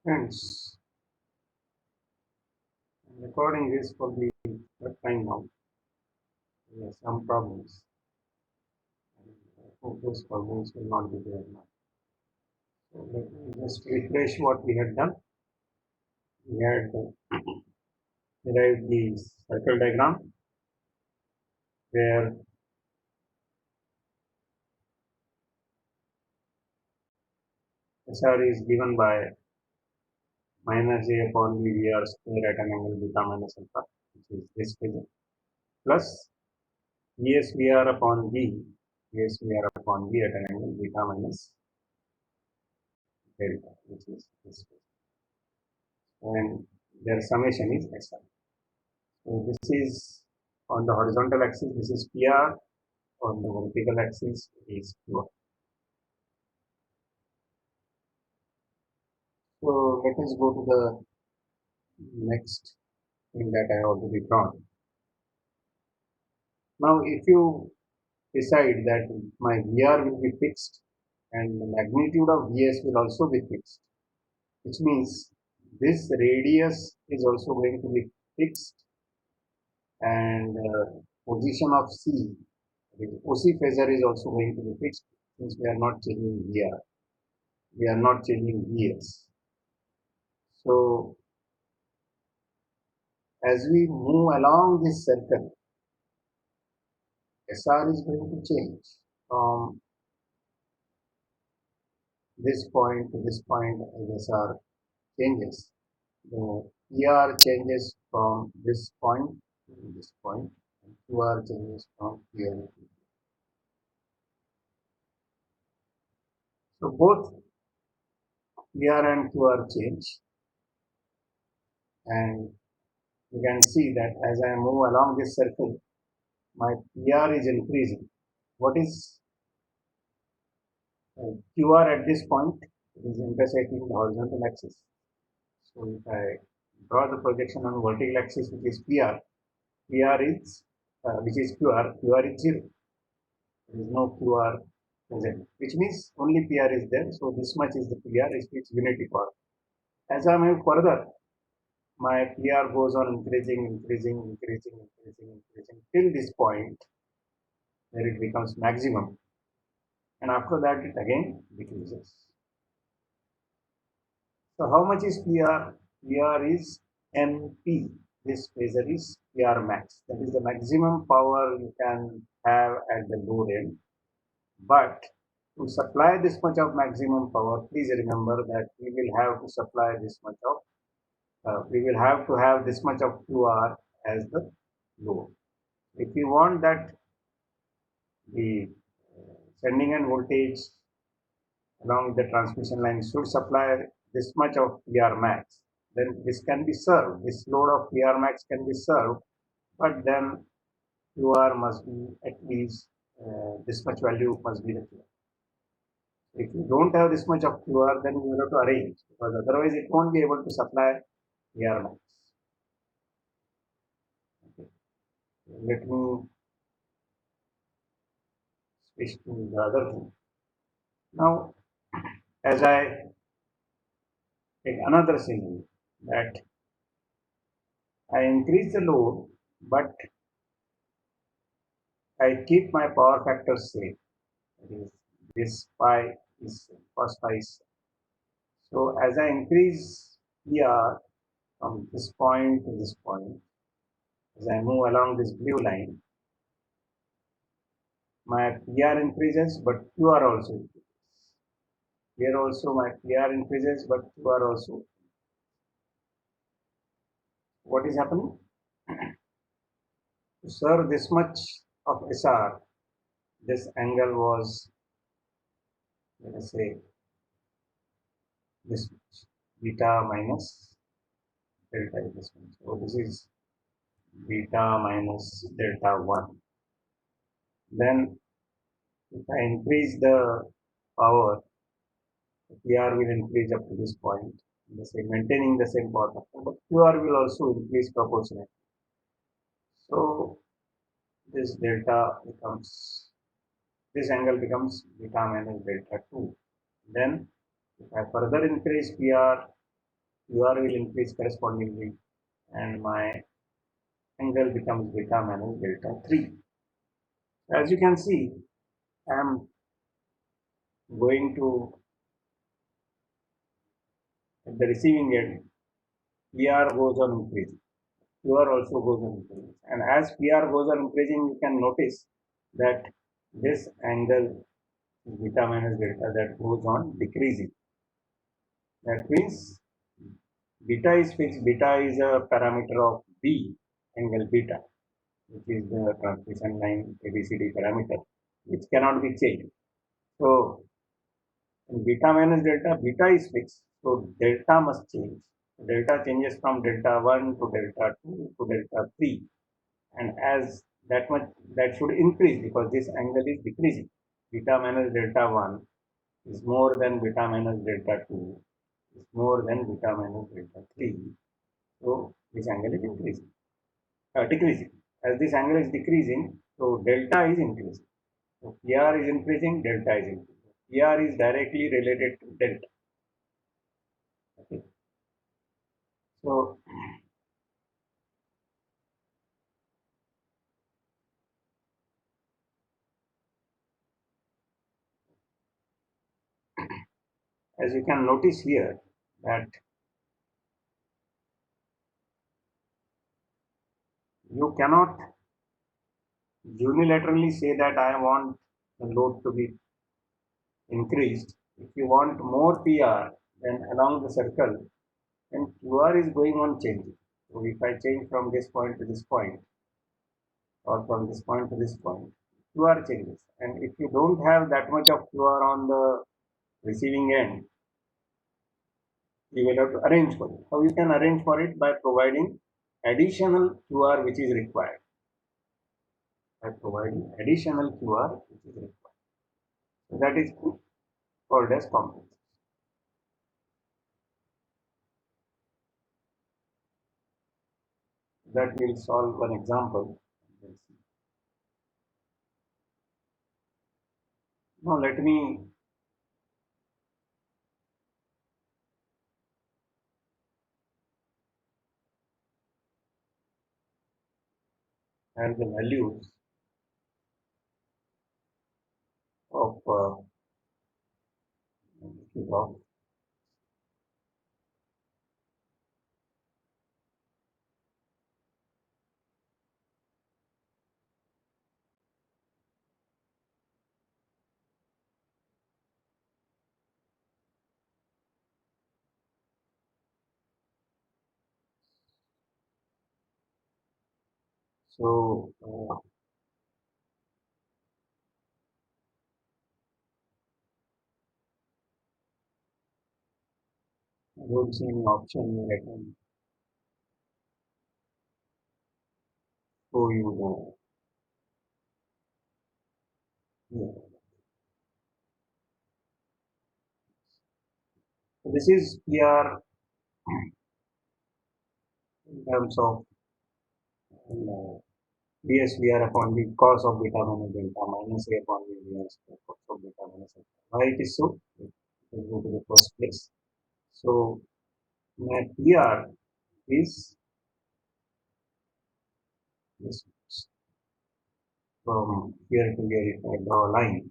Friends, I'm recording this for the third time now. There are some problems. And I hope those problems will not be there now. So let me just refresh what we had done. We had derived the circle diagram where SR is given by minus A upon B VR square at an angle beta minus alpha, which is this figure, plus VSVR upon B, VSVR upon B at an angle beta minus delta, which is this figure. And their summation is SR. So this is on the horizontal axis, this is PR, on the vertical axis is QR. So let us go to the next thing that I have already drawn. Now if you decide that my VR will be fixed and the magnitude of VS will also be fixed, which means this radius is also going to be fixed and position of C, the OC phasor is also going to be fixed since we are not changing VR, we are not changing VS. So as we move along this circle, SR is going to change from this point to this point as SR changes. The PR changes from this point to this point, and QR changes from here to here. So both PR and QR change, and you can see that as I move along this circle, my PR is increasing. What is QR at this point? It is intersecting the horizontal axis. So if I draw the projection on vertical axis, which is PR, PR is which is QR is 0. There is no QR present, which means only PR is there. So this much is the PR, is its unity power. As I move further, my PR goes on increasing till this point where it becomes maximum, and after that it again decreases. So how much is PR? PR is MP. This phasor is PR max. That is the maximum power you can have at the load end. But to supply this much of maximum power, please remember that we will have to supply this much of, we will have to have this much of QR as the load. If you want that the sending end voltage along the transmission line should supply this much of PR max, then this can be served. This load of PR max can be served, but then QR must be at least this much value must be the QR. If you don't have this much of QR, then you have to arrange, because otherwise it won't be able to supply PR max. Okay. Let me switch to the other thing. Now, as I take another scenario that I increase the load, but I keep my power factor same. That is, this pi is cos pi is. So as I increase PR from this point to this point, as I move along this blue line, my PR increases, but QR also increases. Here also my PR increases, but QR also. What is happening? To serve this much of SR, this angle was, let us say, this much, beta minus delta is this much. So this is beta minus delta 1. Then if I increase the power, the PR will increase up to this point, maintaining the same power factor, but QR will also increase proportionately. So this delta becomes, this angle becomes beta minus delta 2. Then if I further increase PR, QR will increase correspondingly, and my angle becomes beta minus delta 3. As you can see, I am going to at the receiving end, PR goes on increasing. QR also goes on increasing. And as PR goes on increasing, you can notice that this angle beta minus delta that goes on decreasing. That means beta is fixed. Beta is a parameter of B, angle beta, which is the transmission line ABCD parameter, which cannot be changed. So in beta minus delta, beta is fixed. So delta must change. Delta changes from delta 1 to delta 2 to delta 3. And as that much, that should increase because this angle is decreasing. Beta minus delta 1 is more than beta minus delta 2 is more than beta minus delta 3. So this angle is increasing, decreasing. As this angle is decreasing, so delta is increasing. So PR is increasing, delta is increasing. PR is directly related to delta. Okay. So as you can notice here that you cannot unilaterally say that I want the load to be increased. If you want more PR, then along the circle, then QR is going on changing. So if I change from this point to this point, or from this point to this point, QR changes. And if you don't have that much of QR on the receiving end, you will have to arrange for it. How you can arrange for it? By providing additional QR which is required. By providing additional QR which is required. So that is called as compensation. That will solve one example. Now let me add the values of of so I don't see any option where I can show you the yeah. So this is PR in terms of DSVR upon the cos of beta minus delta minus A upon the VR square cos of beta minus delta. Why it is so? Let's go to the first place. So my PR is this from here to here if I draw a line.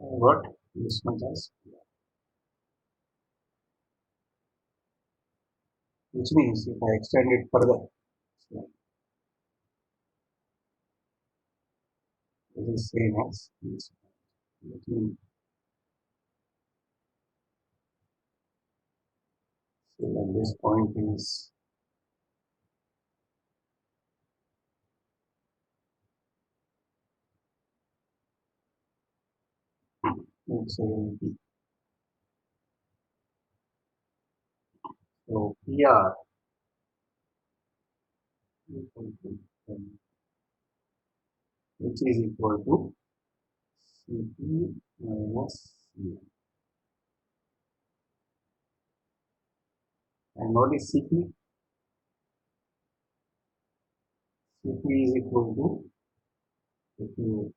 What this much as, which means if I extend it further, so it is same as this. Let me say that this point is let's say P. So PR equal to which is equal to Cp minus C. And what is Cp? Cp is equal to, if you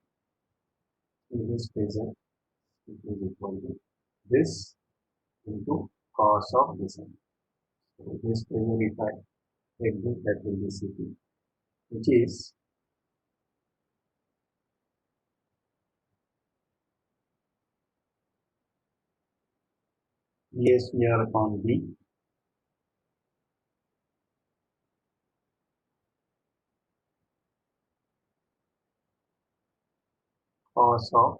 see this phasor, it is equal to this into cos of this angle. So this phasor, if I take this, that will be Cp, which is ESVR upon B cos of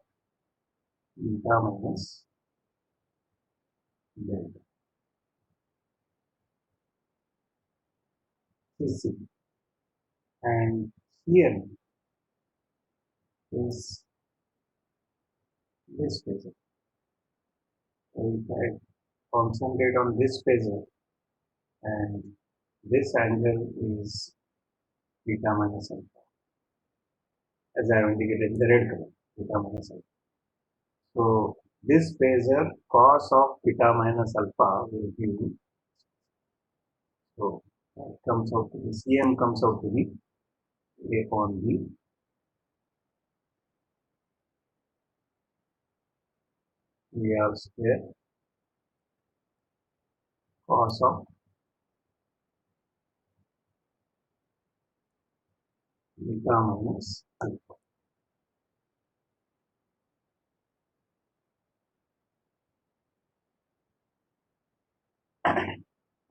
beta minus delta. This is Cp. And Cn is this phasor. So if I concentrate on this phasor, and this angle is beta minus alpha, as I have indicated in the red color, beta minus alpha. So this phasor cos of beta minus alpha will give, so it comes out to be, Cm comes out to be A upon B VR square cos of beta minus alpha.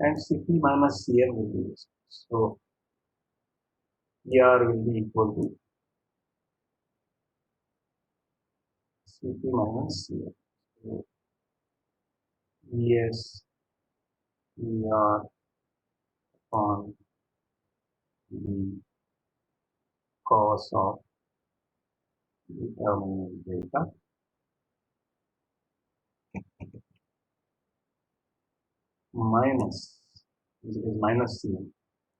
And Cp minus Cm will be this. So ER will be equal to Cp minus Cm. So Es ER upon the cos of beta minus delta minus, this is minus Cm,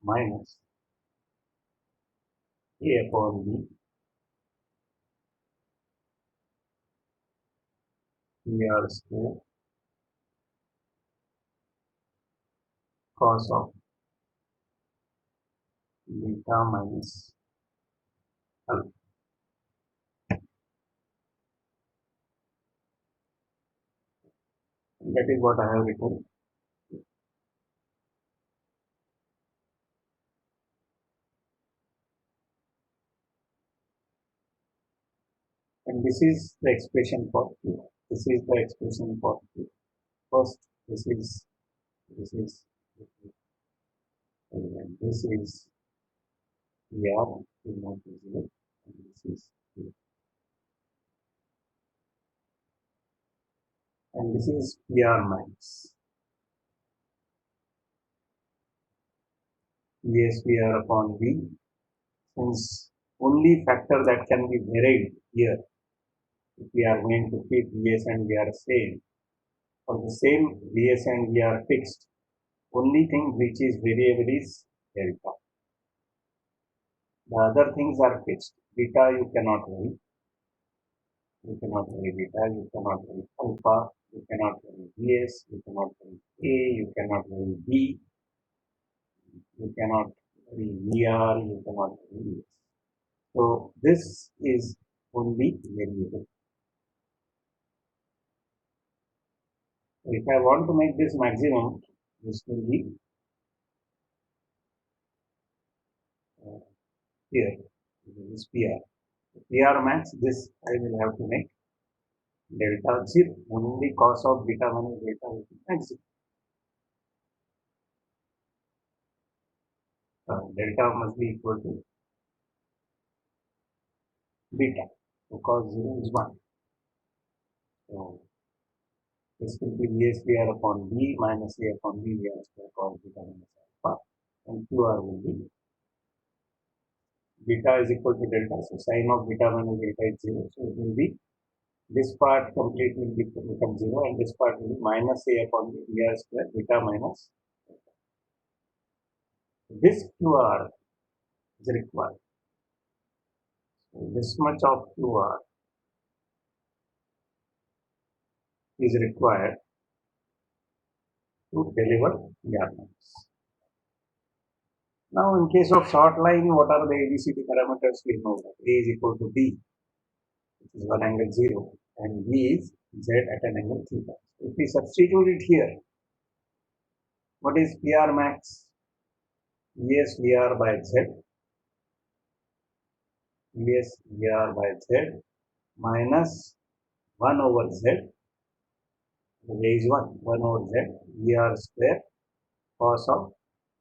minus A upon B ER square cos of beta minus alpha. That is what I have written. And this is the expression for Q. This is the expression for Q. First, this is, this is, and this is ER is not visible, and this is Q. And this is PR max. ESVR upon V, since only factor that can be varied here, if we are going to keep VS and VR same, for the same VS and VR fixed, only thing which is variable is delta. The other things are fixed. Beta you cannot vary. You cannot vary beta, you cannot vary alpha, you cannot vary VS, you cannot vary A, you cannot vary B, you cannot vary VR, you cannot vary VS. So this is only variable. If I want to make this maximum, this will be here. This is PR. PR max, this I will have to make delta 0. Only cos of beta minus delta will be maximum. Delta must be equal to beta. So cos 0 is 1. So this will be VSVR upon B minus A upon B VR square cos beta minus alpha, and QR will be beta is equal to delta. So sine of beta minus delta is 0. So it will be, this part complete will become 0, and this part will be minus A upon B VR square beta minus delta. This QR is required. So this much of QR is required to deliver PR max. Now, in case of short line, what are the ABCD parameters? We know that A is equal to B, which is 1 angle 0, and B is Z at an angle theta. If we substitute it here, what is PR max? ES VR by Z, ES VR by Z minus 1 over Z, the A is 1 over Z, VR square cos of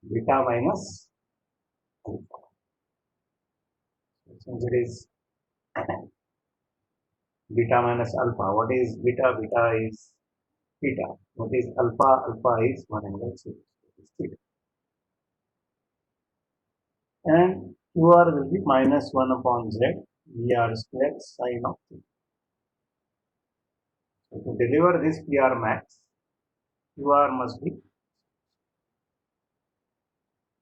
beta minus alpha. Since it is beta minus alpha, what is beta? Beta is theta. What is alpha? Alpha is 1 angle 0. Theta. And QR will be minus 1 upon Z, VR square sine of theta. So to deliver this PR max, QR must be.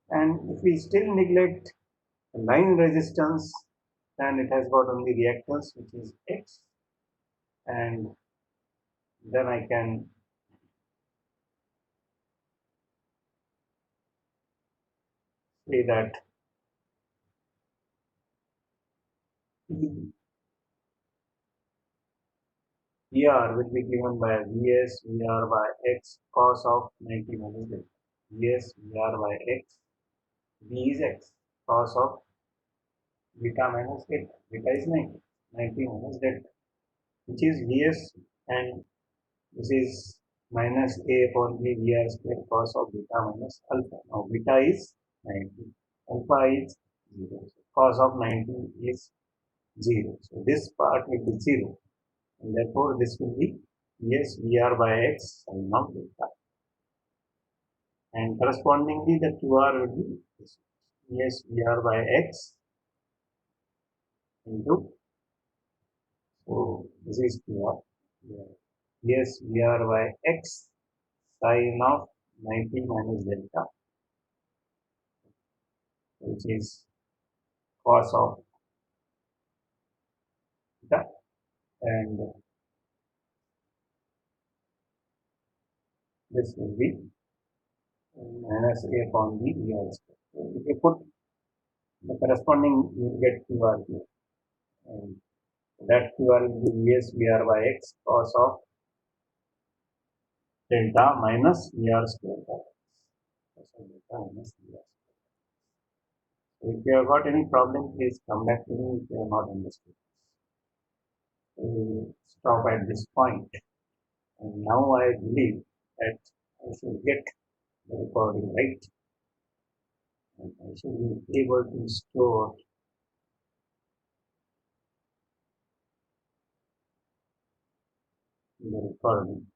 And if we still neglect line resistance, then it has got only reactance, which is X. And then I can say that VR will be given by Vs VR by X cos of 90 minus delta. Vs VR by X, V is X, cos of beta minus delta. Beta is 90 minus delta, which is Vs, and this is minus A upon B VR square cos of beta minus alpha. Now beta is 90, alpha is 0. So cos of 90 is 0. So this part will be 0. And therefore this will be Vs VR by X sine of delta. And correspondingly the QR will be this Vs VR by X into, so this is QR. Vs VR by X sine of 90 minus delta, which is cos of theta, and this will be minus A upon B VR square. So if you put the corresponding, you will get QR here. And that QR will be Vs VR by X cos of delta minus VR square by X. So delta minus VR square. So if you have got any problem, please come back to me if you have not understood. We will stop at this point. And now I believe that I should get the recording right, and I should be able to store the recording.